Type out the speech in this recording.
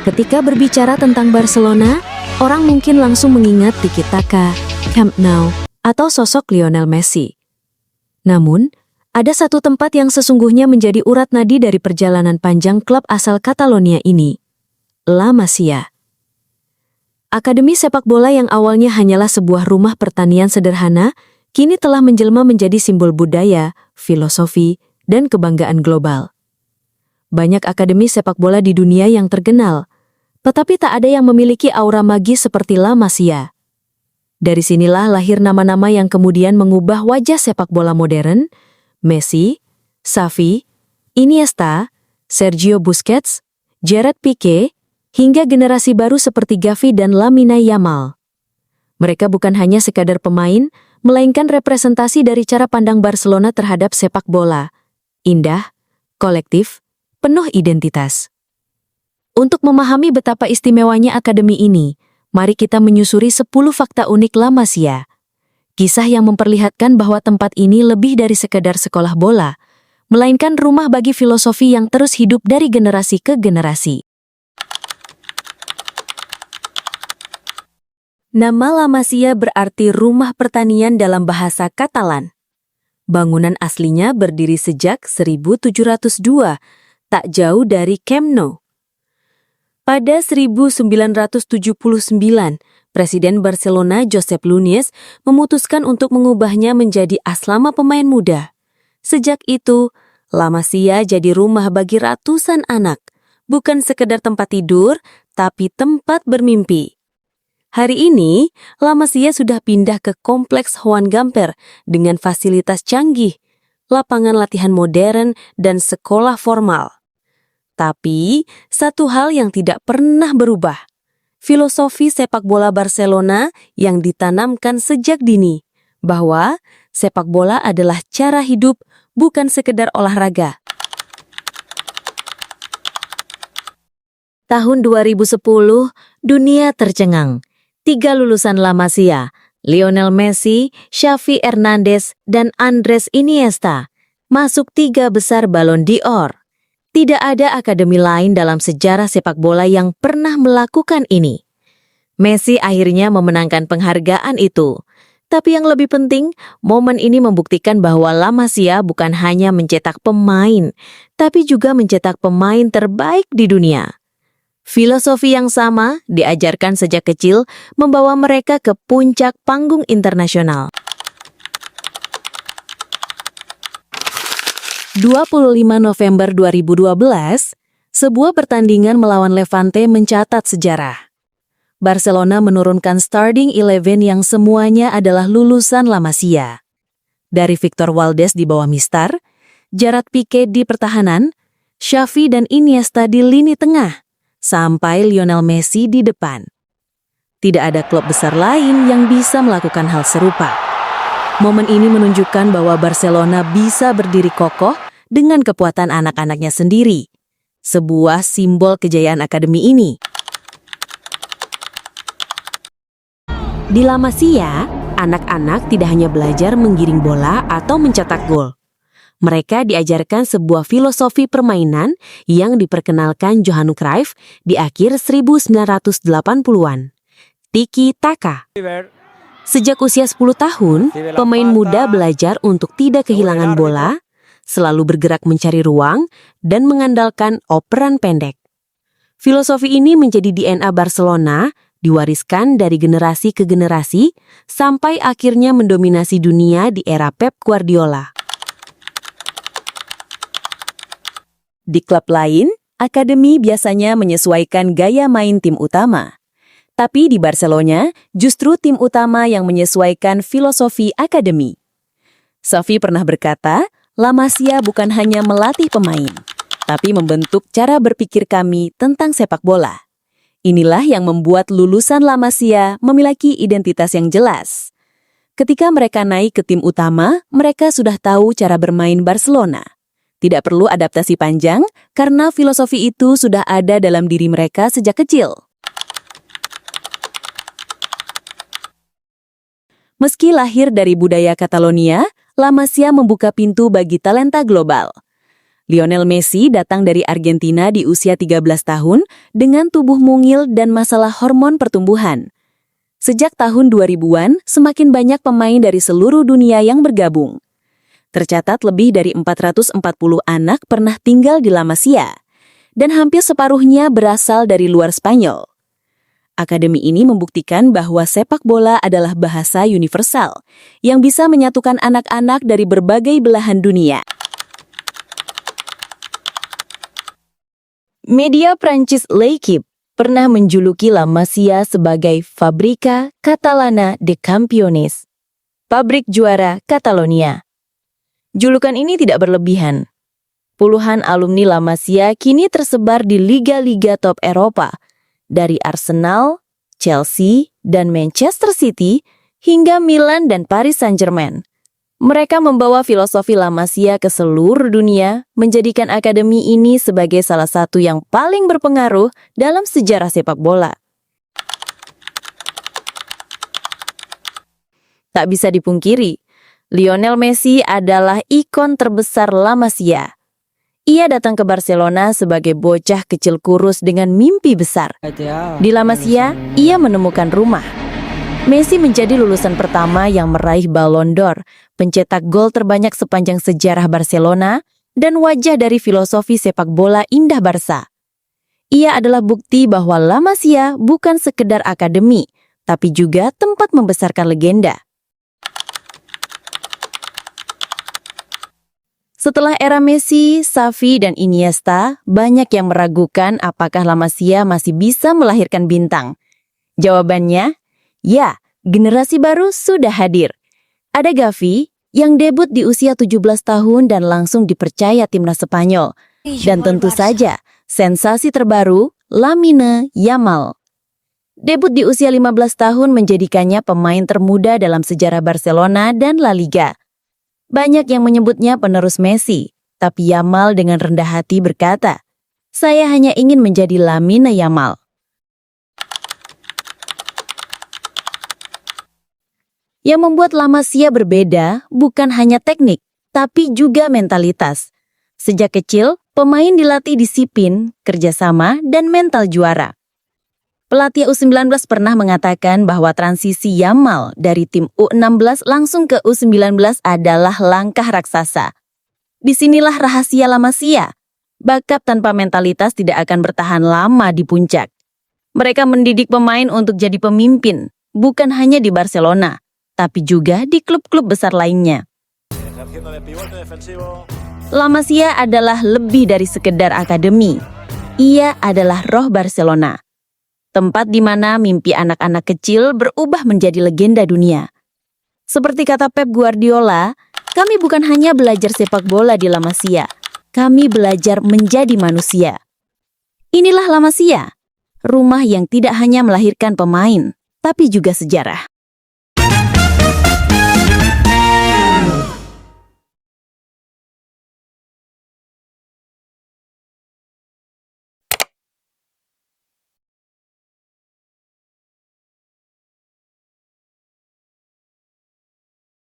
Ketika berbicara tentang Barcelona, orang mungkin langsung mengingat Tiki Taka, Camp Nou, atau sosok Lionel Messi. Namun, ada satu tempat yang sesungguhnya menjadi urat nadi dari perjalanan panjang klub asal Catalonia ini, La Masia. Akademi sepak bola yang awalnya hanyalah sebuah rumah pertanian sederhana, kini telah menjelma menjadi simbol budaya, filosofi, dan kebanggaan global. Banyak akademi sepak bola di dunia yang terkenal, tetapi tak ada yang memiliki aura magis seperti La Masia. Dari sinilah lahir nama-nama yang kemudian mengubah wajah sepak bola modern: Messi, Xavi, Iniesta, Sergio Busquets, Gerard Piqué, hingga generasi baru seperti Gavi dan Lamine Yamal. Mereka bukan hanya sekadar pemain, melainkan representasi dari cara pandang Barcelona terhadap sepak bola. Indah, kolektif, penuh identitas. Untuk memahami betapa istimewanya akademi ini, mari kita menyusuri 10 fakta unik La Masia. Kisah yang memperlihatkan bahwa tempat ini lebih dari sekadar sekolah bola, melainkan rumah bagi filosofi yang terus hidup dari generasi ke generasi. Nama La Masia berarti rumah pertanian dalam bahasa Katalan. Bangunan aslinya berdiri sejak 1702, tak jauh dari Camp Nou. Pada 1979, Presiden Barcelona Josep Lunis memutuskan untuk mengubahnya menjadi asrama pemain muda. Sejak itu, La Masia jadi rumah bagi ratusan anak, bukan sekedar tempat tidur, tapi tempat bermimpi. Hari ini, La Masia sudah pindah ke Kompleks Juan Gamper dengan fasilitas canggih, lapangan latihan modern, dan sekolah formal. Tapi, satu hal yang tidak pernah berubah, filosofi sepak bola Barcelona yang ditanamkan sejak dini, bahwa sepak bola adalah cara hidup, bukan sekedar olahraga. Tahun 2010, dunia tercengang. 3 lulusan La Masia, Lionel Messi, Xavi Hernandez, dan Andres Iniesta, masuk 3 besar Ballon d'Or. Tidak ada akademi lain dalam sejarah sepak bola yang pernah melakukan ini. Messi akhirnya memenangkan penghargaan itu. Tapi yang lebih penting, momen ini membuktikan bahwa La Masia bukan hanya mencetak pemain, tapi juga mencetak pemain terbaik di dunia. Filosofi yang sama diajarkan sejak kecil membawa mereka ke puncak panggung internasional. 25 November 2012, sebuah pertandingan melawan Levante mencatat sejarah. Barcelona menurunkan starting 11 yang semuanya adalah lulusan La Masia. Dari Victor Valdés di bawah Mistar, Gerard Piqué di pertahanan, Xavi dan Iniesta di lini tengah, sampai Lionel Messi di depan. Tidak ada klub besar lain yang bisa melakukan hal serupa. Momen ini menunjukkan bahwa Barcelona bisa berdiri kokoh dengan kekuatan anak-anaknya sendiri. Sebuah simbol kejayaan akademi ini. Di La Masia, anak-anak tidak hanya belajar menggiring bola atau mencetak gol. Mereka diajarkan sebuah filosofi permainan yang diperkenalkan Johan Cruyff di akhir 1980-an. Tiki Taka. Sejak usia 10 tahun, pemain muda belajar untuk tidak kehilangan bola, selalu bergerak mencari ruang, dan mengandalkan operan pendek. Filosofi ini menjadi DNA Barcelona, diwariskan dari generasi ke generasi, sampai akhirnya mendominasi dunia di era Pep Guardiola. Di klub lain, akademi biasanya menyesuaikan gaya main tim utama. Tapi di Barcelona, justru tim utama yang menyesuaikan filosofi akademi. Xavi pernah berkata, La Masia bukan hanya melatih pemain, tapi membentuk cara berpikir kami tentang sepak bola. Inilah yang membuat lulusan La Masia memiliki identitas yang jelas. Ketika mereka naik ke tim utama, mereka sudah tahu cara bermain Barcelona. Tidak perlu adaptasi panjang, karena filosofi itu sudah ada dalam diri mereka sejak kecil. Meski lahir dari budaya Catalonia, La Masia membuka pintu bagi talenta global. Lionel Messi datang dari Argentina di usia 13 tahun dengan tubuh mungil dan masalah hormon pertumbuhan. Sejak tahun 2000-an, semakin banyak pemain dari seluruh dunia yang bergabung. Tercatat lebih dari 440 anak pernah tinggal di La Masia, dan hampir separuhnya berasal dari luar Spanyol. Akademi ini membuktikan bahwa sepak bola adalah bahasa universal yang bisa menyatukan anak-anak dari berbagai belahan dunia. Media Prancis L'Équipe pernah menjuluki La Masia sebagai Fabrica Catalana de Campeones, pabrik juara Catalonia. Julukan ini tidak berlebihan. Puluhan alumni La Masia kini tersebar di liga-liga top Eropa, dari Arsenal, Chelsea, dan Manchester City hingga Milan dan Paris Saint-Germain. Mereka membawa filosofi La Masia ke seluruh dunia, menjadikan akademi ini sebagai salah satu yang paling berpengaruh dalam sejarah sepak bola. Tak bisa dipungkiri, Lionel Messi adalah ikon terbesar La Masia. Ia datang ke Barcelona sebagai bocah kecil kurus dengan mimpi besar. Di La Masia, ia menemukan rumah. Messi menjadi lulusan pertama yang meraih Ballon d'Or, pencetak gol terbanyak sepanjang sejarah Barcelona, dan wajah dari filosofi sepak bola indah Barca. Ia adalah bukti bahwa La Masia bukan sekedar akademi, tapi juga tempat membesarkan legenda. Setelah era Messi, Xavi, dan Iniesta, banyak yang meragukan apakah La Masia masih bisa melahirkan bintang. Jawabannya, ya, generasi baru sudah hadir. Ada Gavi yang debut di usia 17 tahun dan langsung dipercaya timnas Spanyol. Dan tentu saja, sensasi terbaru, Lamine Yamal. Debut di usia 15 tahun menjadikannya pemain termuda dalam sejarah Barcelona dan La Liga. Banyak yang menyebutnya penerus Messi, tapi Yamal dengan rendah hati berkata, "Saya hanya ingin menjadi Lamine Yamal." Yang membuat La Masia berbeda bukan hanya teknik, tapi juga mentalitas. Sejak kecil, pemain dilatih disiplin, kerjasama, dan mental juara. Pelatih U19 pernah mengatakan bahwa transisi Yamal dari tim U16 langsung ke U19 adalah langkah raksasa. Disinilah rahasia La Masia. Bakat tanpa mentalitas tidak akan bertahan lama di puncak. Mereka mendidik pemain untuk jadi pemimpin, bukan hanya di Barcelona, tapi juga di klub-klub besar lainnya. La Masia adalah lebih dari sekedar akademi. Ia adalah roh Barcelona. Tempat di mana mimpi anak-anak kecil berubah menjadi legenda dunia. Seperti kata Pep Guardiola, kami bukan hanya belajar sepak bola di La Masia, kami belajar menjadi manusia. Inilah La Masia, rumah yang tidak hanya melahirkan pemain, tapi juga sejarah.